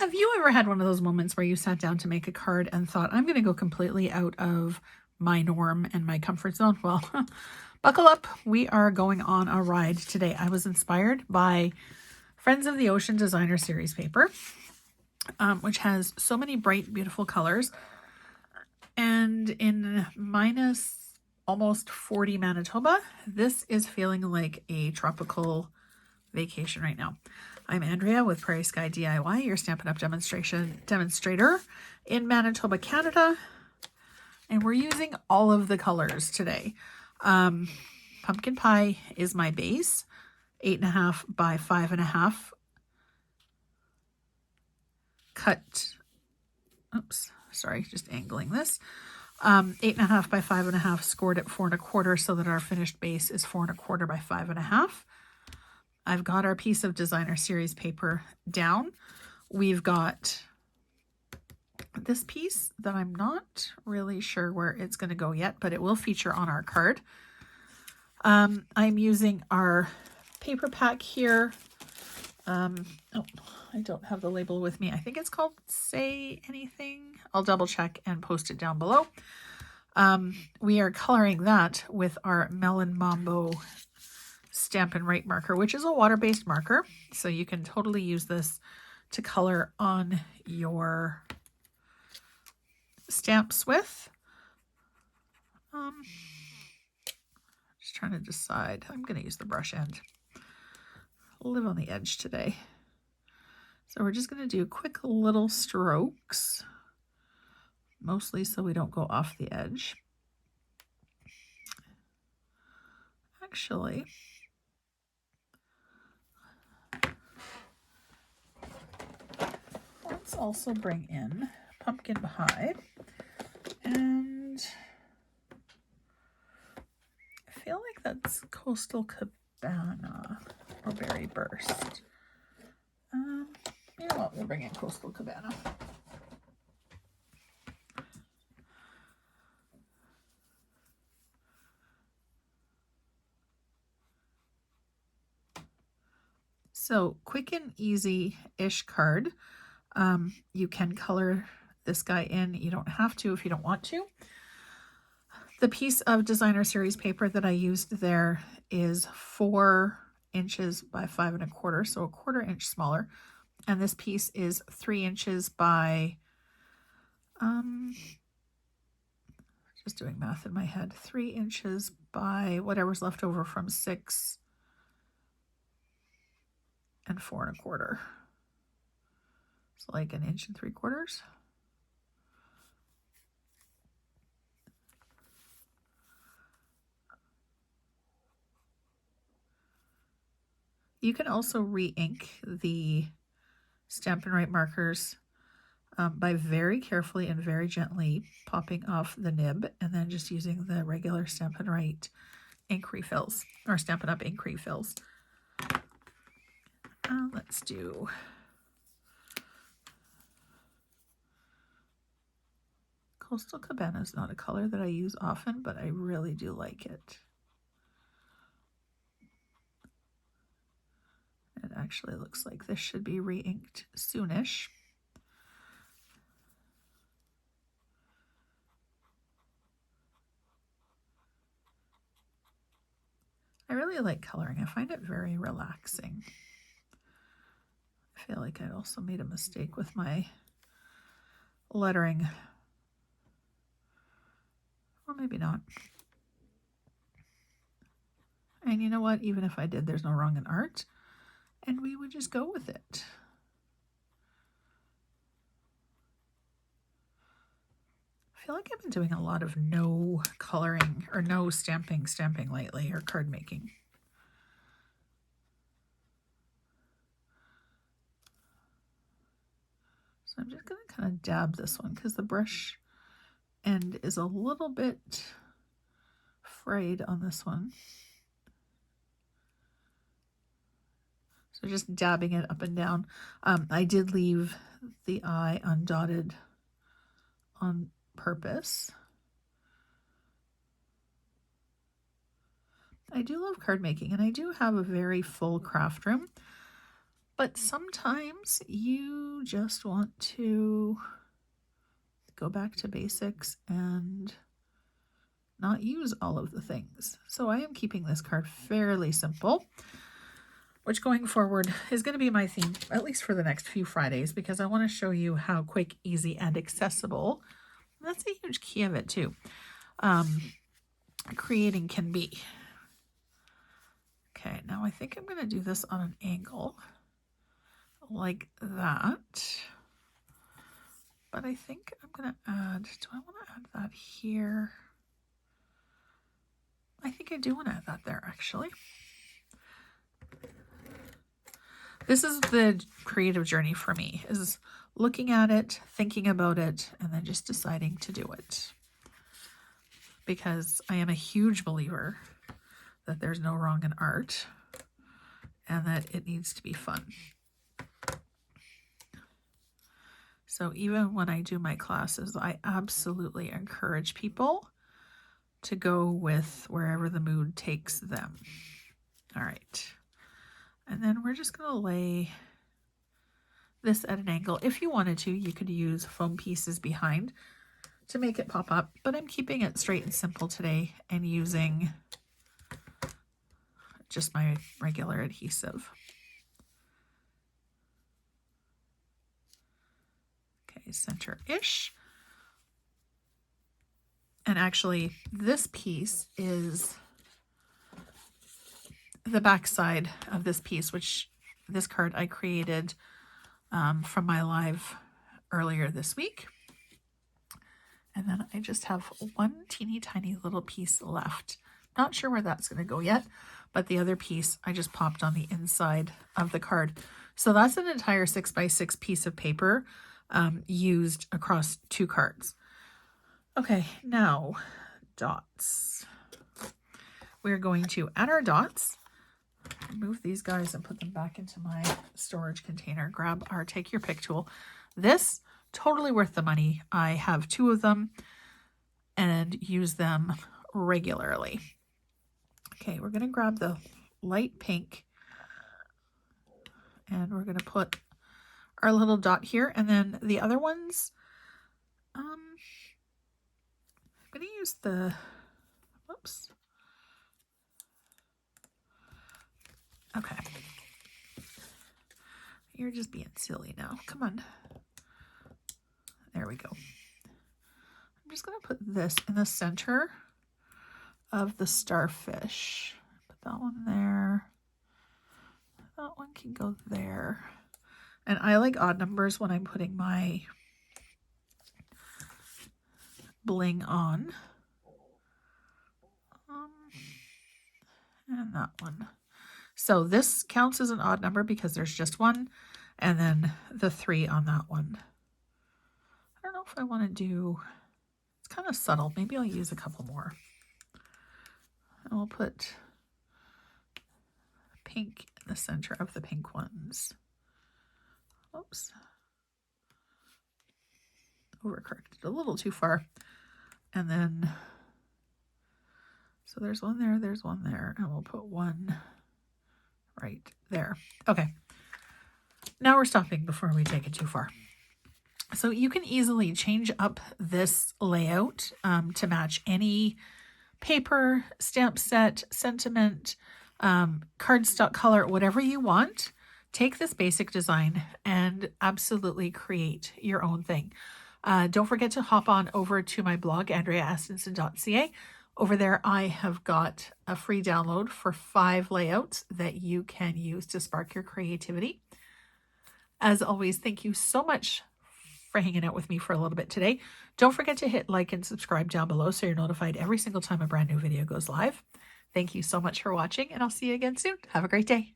Have you ever had one of those moments where you sat down to make a card and thought, I'm going to go completely out of my norm and my comfort zone? Well, buckle up. We are going on a ride today. I was inspired by Friends of the Ocean Designer Series paper, which has so many bright, beautiful colors. And in minus almost 40 Manitoba, this is feeling like a tropical vacation right now. I'm Andrea with Prairie Sky DIY, your Stampin' Up! Demonstrator in Manitoba, Canada. And we're using all of the colors today. Pumpkin Pie is my base, 8.5 by 5.5. Cut, oops, sorry, just angling this. 8.5 by 5.5, scored at 4.25 so that our finished base is 4.25 by 5.5. I've got our piece of designer series paper down. We've got this piece that I'm not really sure where it's going to go yet, but it will feature on our card. I'm using our paper pack here. Oh, I don't have the label with me. I think it's called Say Anything. I'll double check and post it down below. We are coloring that with our Melon Mambo Stampin' Write marker, which is a water-based marker. So you can totally use this to color on your stamps with. Just trying to decide. I'm going to use the brush end. I'll live on the edge today. So we're just going to do quick little strokes, mostly so we don't go off the edge. Actually, let's also bring in Pumpkin Pie, and I feel like that's Coastal Cabana or Berry Burst. You know what, we'll bring in Coastal Cabana. So quick and easy-ish card. You can color this guy in. You don't have to if you don't want to. The piece of designer series paper that I used there is 4 inches by 5.25, so a 1/4 inch smaller. And this piece is 3 inches by, just doing math in my head, 3 inches by whatever's left over from 6 and 4.25. So like 1 3/4 inches. You can also re-ink the Stampin' Write markers by very carefully and very gently popping off the nib and then just using the regular Stampin' Write ink refills or Stampin' Up! Ink refills. Let's do Coastal Cabana. Is not a color that I use often, but I really do like it. It actually looks like this should be re-inked soonish. I really like coloring. I find it very relaxing. I feel like I also made a mistake with my lettering. Or maybe not. And you know what? Even if I did, there's no wrong in art. And we would just go with it. I feel like I've been doing a lot of no coloring or no stamping lately, or card making. So I'm just going to kind of dab this one because the brush end is a little bit frayed on this one. So just dabbing it up and down. I did leave the eye undotted on purpose. I do love card making, and I do have a very full craft room, But sometimes you just want to go back to basics and not use all of the things. So I am keeping this card fairly simple, which going forward is going to be my theme, at least for the next few Fridays, because I want to show you how quick, easy, and accessible, and that's a huge key of it too, creating can be. Okay, now I think I'm going to do this on an angle like that. But I think I'm going to add, do I want to add that here? I think I do want to add that there, actually. This is the creative journey for me, is looking at it, thinking about it, and then just deciding to do it. Because I am a huge believer that there's no wrong in art and that it needs to be fun. So even when I do my classes, I absolutely encourage people to go with wherever the mood takes them. All right. And then we're just going to lay this at an angle. If you wanted to, you could use foam pieces behind to make it pop up, but I'm keeping it straight and simple today and using just my regular adhesive. Okay, center-ish. And actually, this piece is the back side of this piece, which this card I created from my live earlier this week. And then I just have one teeny tiny little piece left. Not sure where that's going to go yet, but the other piece I just popped on the inside of the card. So that's an entire 6x6 piece of paper used across 2 cards. Okay, now dots. We're going to add our dots, remove these guys and put them back into my storage container. Grab our take your pick tool. This, totally worth the money. I have 2 of them and use them regularly. Okay, we're going to grab the light pink and we're going to put our little dot here, and then the other ones, I'm going to use the, whoops. Okay. You're just being silly now. Come on. There we go. I'm just going to put this in the center of the starfish. Put that one there. That one can go there. And I like odd numbers when I'm putting my bling on. And that one. So this counts as an odd number because there's just one, and then the 3 on that one. I don't know if I want to do, it's kind of subtle. Maybe I'll use a couple more. And we'll put pink in the center of the pink ones. Oops. Overcorrected a little too far. And then, so there's one there, and we'll put one right there. Okay. Now we're stopping before we take it too far. So you can easily change up this layout to match any paper, stamp set, sentiment, cardstock color, whatever you want. Take this basic design and absolutely create your own thing. Don't forget to hop on over to my blog, andreaastinson.ca. Over there, I have got a free download for 5 layouts that you can use to spark your creativity. As always, thank you so much for hanging out with me for a little bit today. Don't forget to hit like and subscribe down below so you're notified every single time a brand new video goes live. Thank you so much for watching, and I'll see you again soon. Have a great day.